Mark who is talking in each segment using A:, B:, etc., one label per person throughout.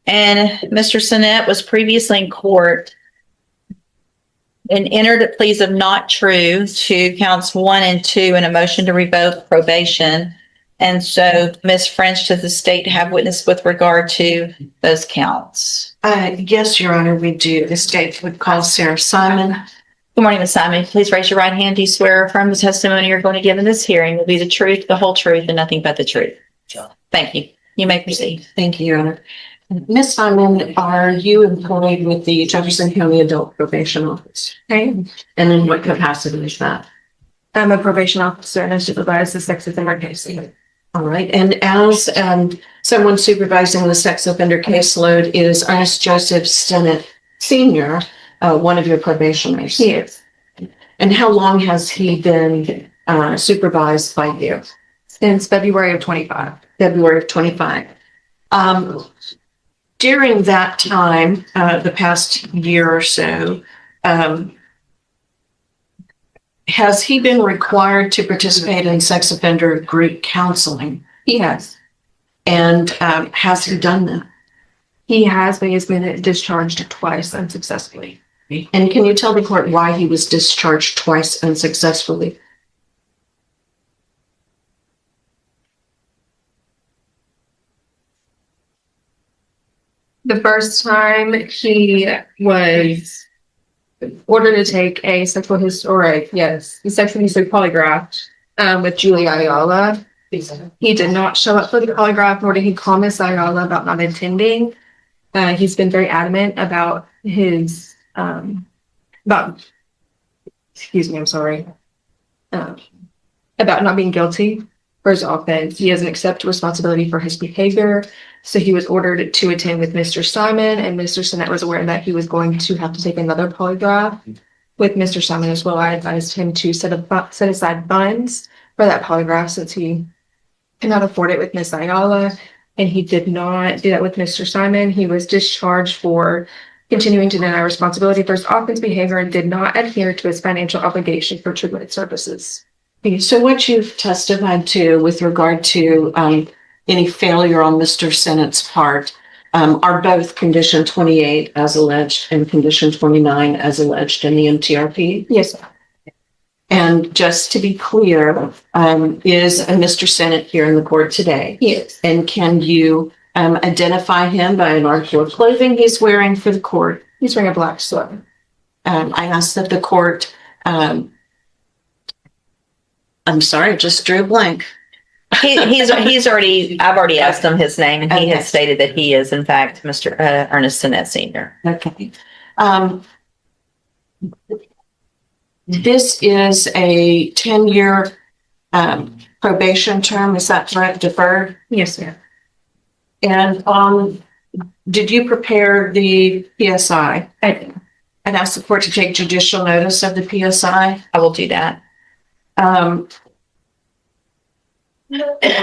A: And Mr. Sinnett was previously in court and entered a pleas of not true to counts 1 and 2 in a motion to revoke probation. And so, Ms. French, does the state have witness with regard to those counts?
B: Yes, Your Honor, we do. The state would call Sarah Simon.
A: Good morning, Ms. Simon. Please raise your right hand. Do you swear or affirm the testimony you're going to give in this hearing will be the truth, the whole truth, and nothing but the truth? Sure. Thank you. You may proceed.
B: Thank you, Your Honor. Ms. Simon, are you employed with the Jefferson County Adult Probation Office?
C: Okay.
B: And in what capacity is that?
C: I'm a probation officer and I supervise the sex offender case.
B: All right. And as someone supervising the sex offender caseload is Ernest Joseph Stinnett Sr., one of your probationers?
C: He is.
B: And how long has he been supervised by you?
C: Since February of 25.
B: February of 25. During that time, the past year or so, has he been required to participate in sex offender group counseling?
C: He has.
B: And has he done that?
C: He has, but he has been discharged twice unsuccessfully.
B: And can you tell the court why he was discharged twice unsuccessfully?
C: The first time he was ordered to take a sexual history, the sexual history polygraph with Julie Ayala. He did not show up for the polygraph, nor did he call Miss Ayala about not attending. He's been very adamant about his about not being guilty for his offense. He doesn't accept responsibility for his behavior. So he was ordered to attend with Mr. Simon, and Mr. Sinnett was aware that he was going to have to take another polygraph with Mr. Simon as well. I advised him to set aside funds for that polygraph since he cannot afford it with Miss Ayala, and he did not do that with Mr. Simon. He was discharged for continuing to deny responsibility for his offense behavior and did not adhere to his financial obligation for treatment services.
B: So what you've testified to with regard to any failure on Mr. Sinnett's part are both condition 28 as alleged and condition 29 as alleged in the MTRP?
C: Yes, ma'am.
B: And just to be clear, is Mr. Sinnett here in the court today?
C: Yes.
B: And can you identify him by an article of clothing he's wearing for the court?
C: He's wearing a black sweater.
B: I asked that the court, I'm sorry, I just drew a blank.
A: I've already asked him his name, and he
B: Okay.
A: has stated that he is, in fact, Mr. Ernest Sinnett Sr.
B: Okay. This is a 10-year probation term, is that correct, deferred?
C: Yes, ma'am.
B: And did you prepare the PSI?
C: I did.
B: And ask the court to take judicial notice of the PSI?
A: I will do that.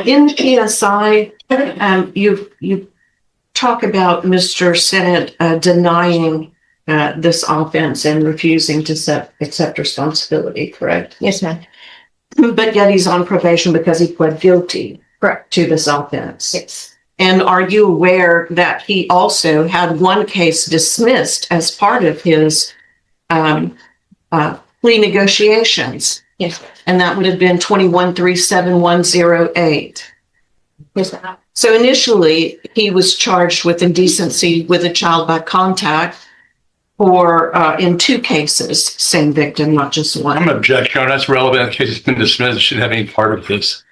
B: In PSI, you talk about Mr. Sinnett denying this offense and refusing to accept responsibility, correct?
C: Yes, ma'am.
B: But yet he's on probation because he pled guilty,
C: Correct.
B: to this offense.
C: Yes.
B: And are you aware that he also had one case dismissed as part of his plea negotiations?
C: Yes.
B: And that would have been 21-37108.
C: Yes, ma'am.
B: So initially, he was charged with indecency with a child by contact for in 2 cases, same victim, not just one.
D: I'm objecting. That's relevant. The case has been dismissed. It shouldn't have any part of this.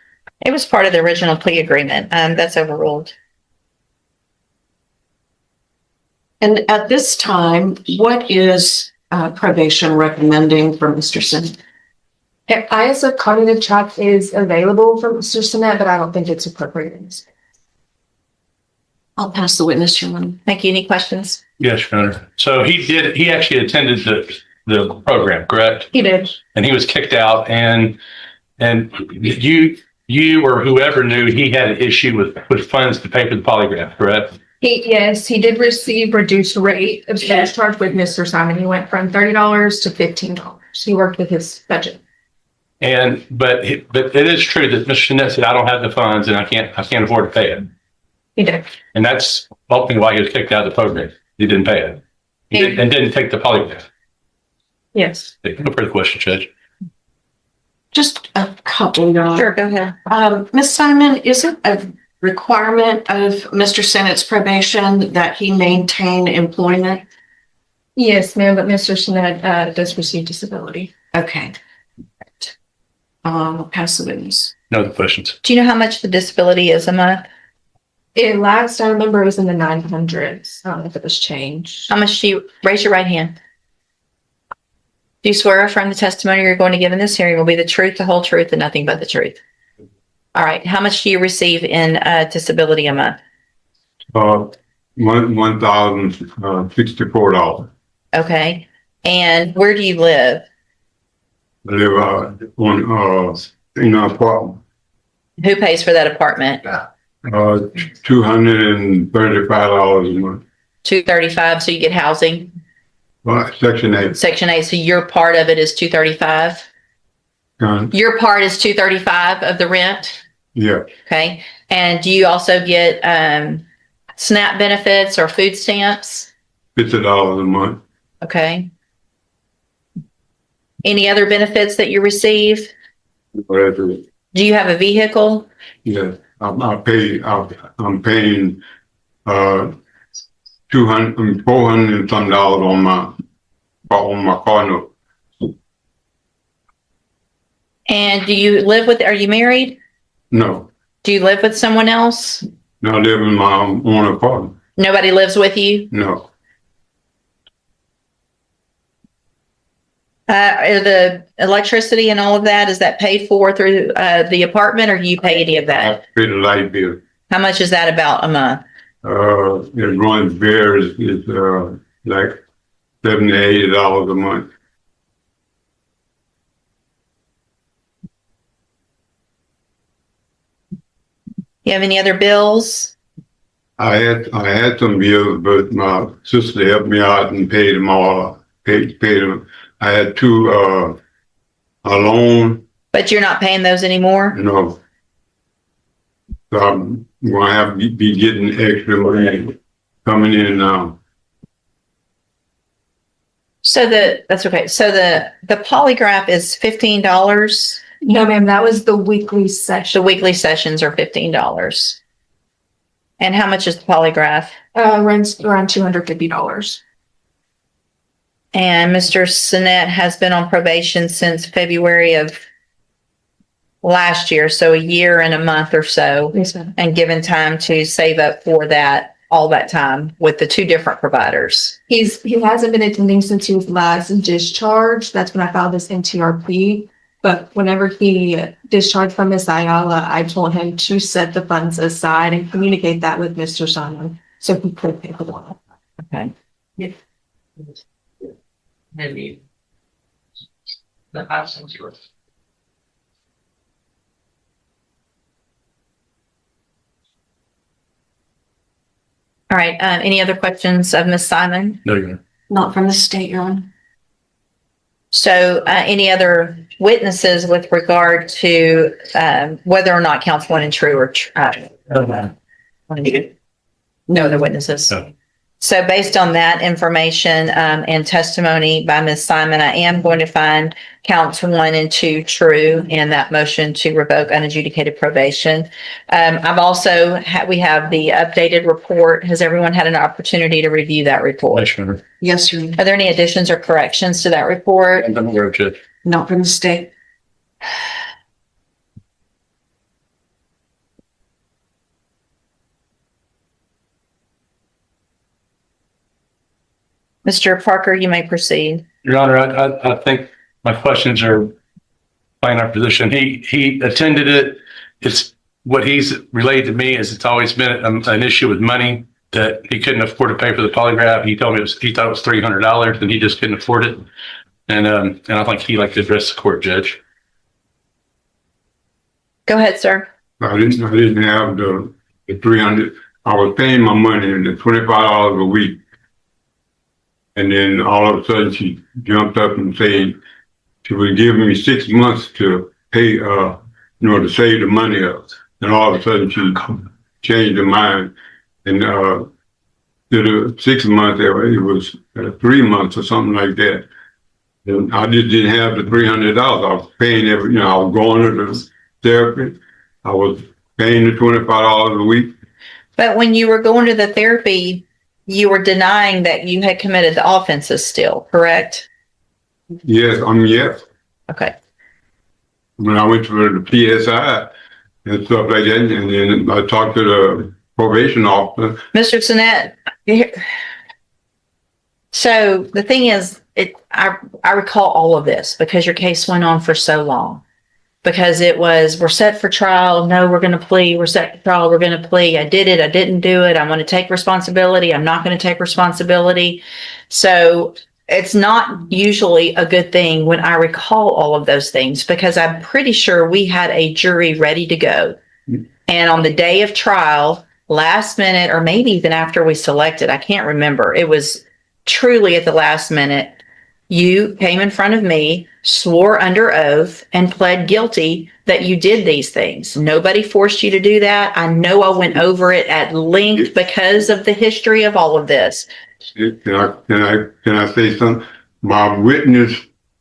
A: It was part of the original plea agreement. That's overruled.
B: And at this time, what is probation recommending for Mr. Sinnett?
C: ISF cognitive chat is available for Mr. Sinnett, but I don't think it's appropriate in this.
B: I'll pass the witness, Your Honor.
A: Thank you. Any questions?
D: Yes, Your Honor. So he actually attended the program, correct?
C: He did.
D: And he was kicked out, and you or whoever knew he had an issue with funds to pay for the polygraph, correct?
C: Yes, he did receive reduced rate of charge with Mr. Simon. He went from $30 to $15. He worked with his budget.
D: But it is true that Mr. Sinnett said, I don't have the funds and I can't afford to pay it.
C: He did.
D: And that's ultimately why he was kicked out of the program. He didn't pay it. And didn't take the polygraph.
C: Yes.
D: No further questions, Judge.
B: Just a couple, Your Honor.
A: Sure, go ahead.
B: Ms. Simon, is it a requirement of Mr. Sennett's probation that he maintain employment?
C: Yes, ma'am, but Mr. Sinet does receive disability.
B: Okay. Pass the witness.
D: No other questions.
A: Do you know how much the disability is a month?
C: It last I remember it was in the 900s. I don't know if it was changed.
A: How much do you, raise your right hand. Do you swear affirm the testimony you're going to give in this hearing will be the truth, the whole truth, and nothing but the truth? All right. How much do you receive in disability a month?
E: $1,064.
A: Okay. And where do you live?
E: I live on in an apartment.
A: Who pays for that apartment?
E: $235 a month.
A: $235. So you get housing.
E: Section 8.
A: Section 8. So your part of it is $235. Your part is $235 of the rent.
E: Yeah,
A: Okay. And do you also get SNAP benefits or food stamps?
E: $50 a month.
A: Okay. Any other benefits that you receive?
E: Whatever.
A: Do you have a vehicle?
E: Yeah, I'm paying 400 and some dollars on my car note.
A: And do you live with, are you married?
E: No,
A: Do you live with someone else?
E: no, I live in my own apartment.
A: Nobody lives with you?
E: No,
A: Are the electricity and all of that, is that paid for through the apartment or do you pay any of
E: I
A: that?
E: pay the light bill.
A: How much is that about a month?
E: It runs varies, it's like $70, $80 a month.
A: You have any other bills?
E: I had some bills, but my sister helped me out and paid them all. Paid them. I had two a loan.
A: But you're not paying those anymore?
E: No. So I'm gonna have to be getting extra money coming in now.
A: So that's okay. So the polygraph is $15.
C: No, ma'am, that was the weekly
A: The
C: session.
A: weekly sessions are $15. And how much is the polygraph?
C: Runs around $250.
A: And Mr. Sinet has been on probation since February of last year, so a year and a month or so,
C: Yes, ma'am.
A: and given time to save up for that, all that time with the two different providers.
C: He hasn't been attending since he was last discharged. That's when I filed this NTRP. But whenever he discharged from Miss Ayala, I told him to set the funds aside and communicate that with Mr. Simon so he could pay for one.
A: Okay.
F: Maybe the house is yours.
A: All right. Any other questions of Ms. Simon?
D: No, Your Honor.
B: Not from the state, Your Honor.
A: So any other witnesses with regard to whether or not counts one and true or no other witnesses?
D: No.
A: So based on that information and testimony by Ms. Simon, I am going to find counts 1 and 2 true in that motion to revoke unadjudicated probation. I've also we have the updated report. Has everyone had an opportunity to review that report?
D: Yes, Your Honor.
B: Yes, Your Honor.
A: Are there any additions or corrections to that report?
D: I'm aware of, Judge.
B: Not from the state.
A: Mr. Parker, you may proceed.
D: Your Honor, I think my questions are playing our position. He attended it. It's what he's relayed to me is it's always been an issue with money that he couldn't afford to pay for the polygraph. He told me he thought it was $300 and he just couldn't afford it. And I think he'd like to address the court, Judge.
A: Go ahead, sir.
E: I didn't have the 300. I was paying my money and the $25 a week. And then all of a sudden she jumped up and said she would give me 6 months to pay, to save the money up. And all of a sudden changed their mind. And, did 6 months, it was 3 months or something like that. And I just didn't have the $300. I was paying every, I was going to the therapy. I was paying the $25 a week.
A: But when you were going to the therapy, you were denying that you had committed the offenses still, correct?
E: Yes, yes.
A: Okay.
E: When I went to the PSI and stuff like that, and then I talked to the probation officer.
A: Mr. Sinet, so the thing is, I recall all of this because your case went on for so long. Because it was, we're set for trial. No, we're going to plea. We're set for trial. We're going to plea. I did it. I didn't do it. I'm going to take responsibility. I'm not going to take responsibility. So it's not usually a good thing when I recall all of those things because I'm pretty sure we had a jury ready to go. And on the day of trial, last minute, or maybe even after we selected, I can't remember. It was truly at the last minute. You came in front of me, swore under oath, and pled guilty that you did these things. Nobody forced you to do that. I know I went over it at length because of the history of all of this.
E: Can I say something? My witness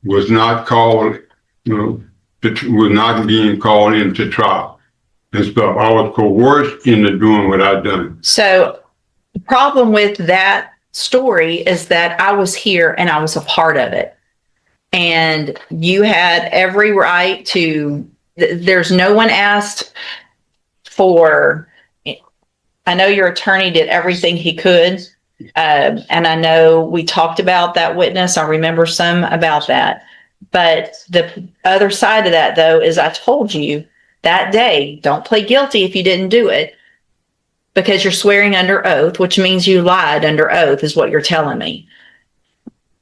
E: was not called, was not being called into trial and stuff. I was coerced into doing what I done.
A: So the problem with that story is that I was here and I was a part of it. And you had every right to, there's no one asked for, I know your attorney did everything he could. And I know we talked about that witness. I remember some about that. But the other side of that, though, is I told you that day, don't plead guilty if you didn't do it. Because you're swearing under oath, which means you lied under oath, is what you're telling me.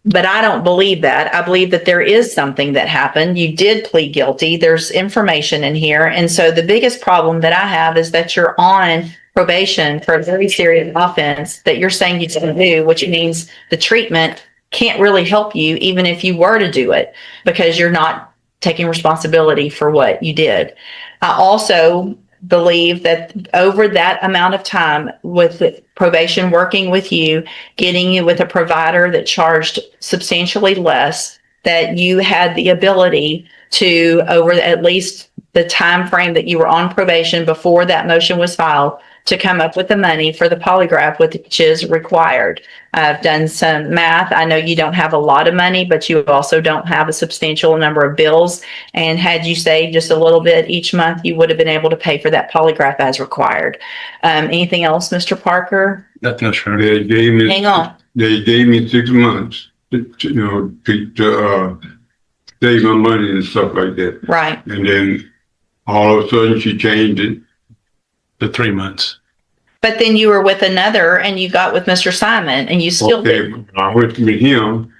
A: But I don't believe that. I believe that there is something that happened. You did plead guilty. There's information in here. And so the biggest problem that I have is that you're on probation for a very serious offense that you're saying you didn't do, which means the treatment can't really help you, even if you were to do it, because you're not taking responsibility for what you did. I also believe that over that amount of time with probation working with you, getting you with a provider that charged substantially less, that you had the ability to, over at least the time frame that you were on probation before that motion was filed, to come up with the money for the polygraph, which is required. I've done some math. I know you don't have a lot of money, but you also don't have a substantial number of bills. And had you saved just a little bit each month, you would have been able to pay for that polygraph as required. Anything else, Mr. Parker?
D: Nothing else, Your Honor.
E: They gave me,
A: Hang on.
E: They gave me 6 months to save my money and stuff like that.
A: Right.
E: And then all of a sudden she changed it.
D: The 3 months.
A: But then you were with another and you got with Mr. Simon and you still did.
E: When I went with him,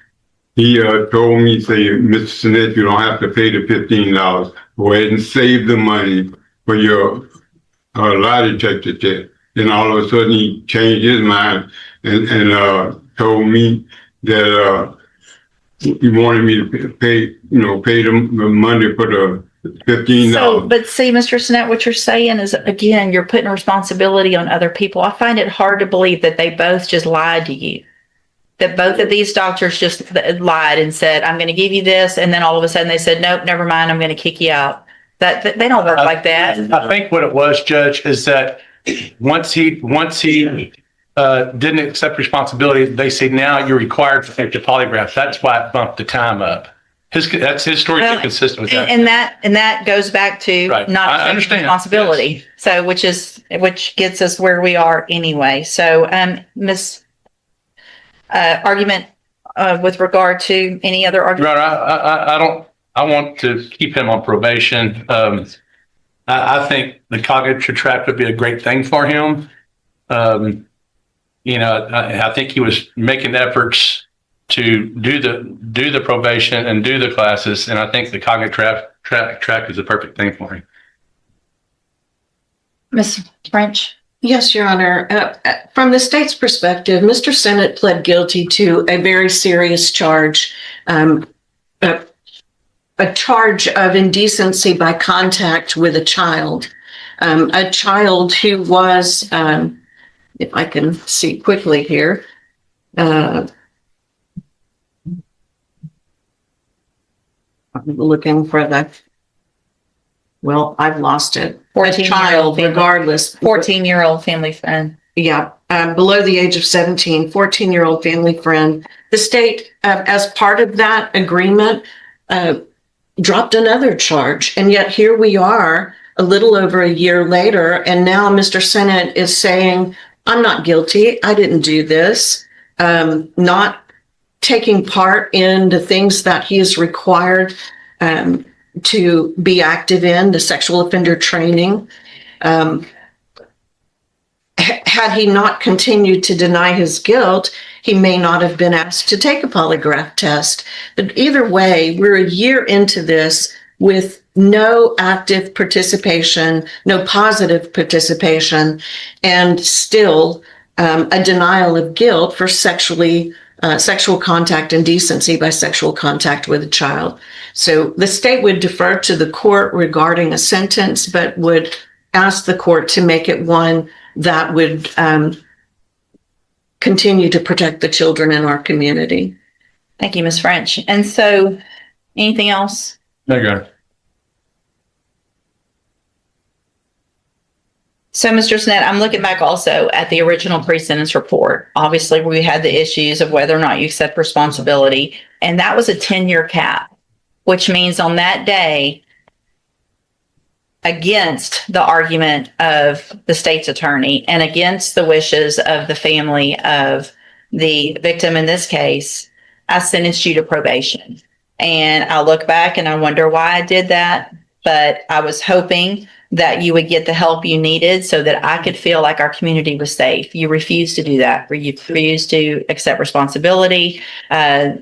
E: he told me, say, Mr. Sinet, you don't have to pay the $15. Go ahead and save the money for your lie detector test. Then all of a sudden he changed his mind and told me that he wanted me to pay the money for the $15.
A: So, but see, Mr. Sinet, what you're saying is, again, you're putting responsibility on other people. I find it hard to believe that they both just lied to you. That both of these doctors just lied and said, I'm going to give you this. And then all of a sudden they said, nope, never mind. I'm going to kick you out. That they don't work like that.
D: I think what it was, Judge, is that once he didn't accept responsibility, they said, now you're required to take the polygraph. That's why it bumped the time up. That's his story.
A: Well,
D: consistent with that.
A: And that goes back to
D: Right.
A: not
D: I
A: taking
D: understand.
A: responsibility.
D: Yes.
A: So which gets us where we are anyway. So Ms. Argument with regard to any other
D: Your
A: argument?
D: Honor, I want to keep him on probation. I think the cognitive track would be a great thing for him. I think he was making efforts to do the probation and do the classes, and I think the cognitive track is a perfect thing for him.
A: Ms. French?
B: Yes, Your Honor. From the state's perspective, Mr. Sinet pled guilty to a very serious charge, a charge of indecency by contact with a child. a child who was, if I can see quickly here, I'm looking for I've lost it. A
A: 14-year-old
B: child,
A: family.
B: regardless.
A: 14-year-old family friend.
B: Yeah, below the age of 17, 14-year-old family friend. The state, as part of that agreement, dropped another charge. And yet here we are a little over a year later, and now Mr. Sennett is saying, I'm not guilty. I didn't do this. Not taking part in the things that he is required to be active in, the sexual offender training. Had he not continued to deny his guilt, he may not have been asked to take a polygraph test. But either way, we're a year into this with no active participation, no positive participation, and still a denial of guilt for sexual contact and decency by sexual contact with a child. So the state would defer to the court regarding a sentence, but would ask the court to make it one that would continue to protect the children in our community.
A: Thank you, Ms. French. And so, anything else?
D: No, Your Honor.
A: So, Mr. Snett, I'm looking back also at the original pre-sentence report. Obviously, we had the issues of whether or not you accept responsibility, and that was a 10-year cap, which means on that day, against the argument of the state's attorney and against the wishes of the family of the victim in this case, I sentenced you to probation. And I look back and I wonder why I did that, but I was hoping that you would get the help you needed so that I could feel like our community was safe. You refused to do that. You refused to accept responsibility.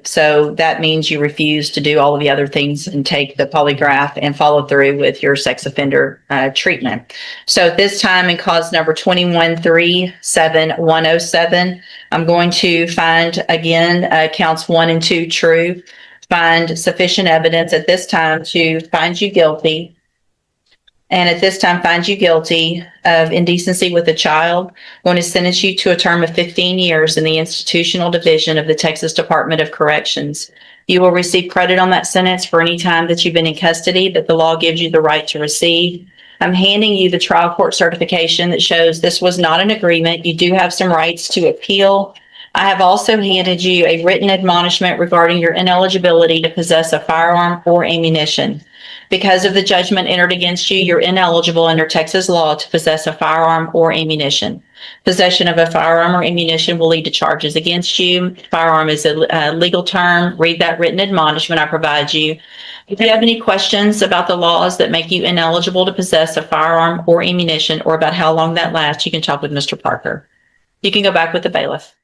A: So that means you refuse to do all of the other things and take the polygraph and follow through with your sex offender treatment. So at this time, in cause number 21-37107, I'm going to find again counts 1 and 2 true, find sufficient evidence at this time to find you guilty. And at this time, find you guilty of indecency with a child. I'm going to sentence you to a term of 15 years in the institutional division of the Texas Department of Corrections. You will receive credit on that sentence for any time that you've been in custody that the law gives you the right to receive. I'm handing you the trial court certification that shows this was not an agreement. You do have some rights to appeal. I have also handed you a written admonishment regarding your ineligibility to possess a firearm or ammunition. Because of the judgment entered against you, you're ineligible under Texas law to possess a firearm or ammunition. Possession of a firearm or ammunition will lead to charges against you. Firearm is a legal term. Read that written admonishment I provide you. If you have any questions about the laws that make you ineligible to possess a firearm or ammunition, or about how long that lasts, you can talk with Mr. Parker. You can go back with the bailiff.